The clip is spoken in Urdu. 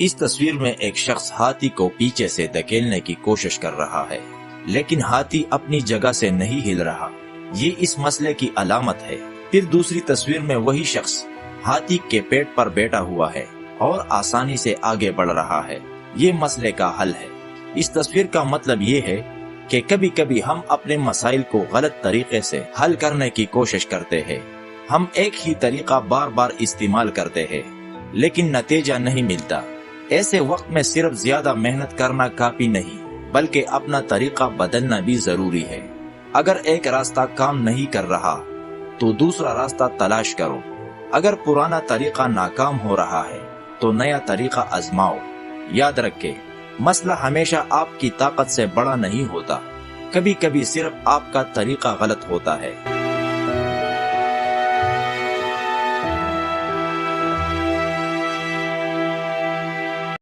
اس تصویر میں ایک شخص ہاتھی کو پیچھے سے دھکیلنے کی کوشش کر رہا ہے، لیکن ہاتھی اپنی جگہ سے نہیں ہل رہا۔ یہ اس مسئلے کی علامت ہے۔ پھر دوسری تصویر میں وہی شخص ہاتھی کے پیٹ پر بیٹھا ہوا ہے اور آسانی سے آگے بڑھ رہا ہے۔ یہ مسئلے کا حل ہے۔ اس تصویر کا مطلب یہ ہے کہ کبھی کبھی ہم اپنے مسائل کو غلط طریقے سے حل کرنے کی کوشش کرتے ہیں۔ ہم ایک ہی طریقہ بار بار استعمال کرتے ہیں لیکن نتیجہ نہیں ملتا۔ ایسے وقت میں صرف زیادہ محنت کرنا کافی نہیں، بلکہ اپنا طریقہ بدلنا بھی ضروری ہے۔ اگر ایک راستہ کام نہیں کر رہا تو دوسرا راستہ تلاش کرو۔ اگر پرانا طریقہ ناکام ہو رہا ہے تو نیا طریقہ آزماؤ۔ یاد رکھیں، مسئلہ ہمیشہ آپ کی طاقت سے بڑا نہیں ہوتا، کبھی کبھی صرف آپ کا طریقہ غلط ہوتا ہے۔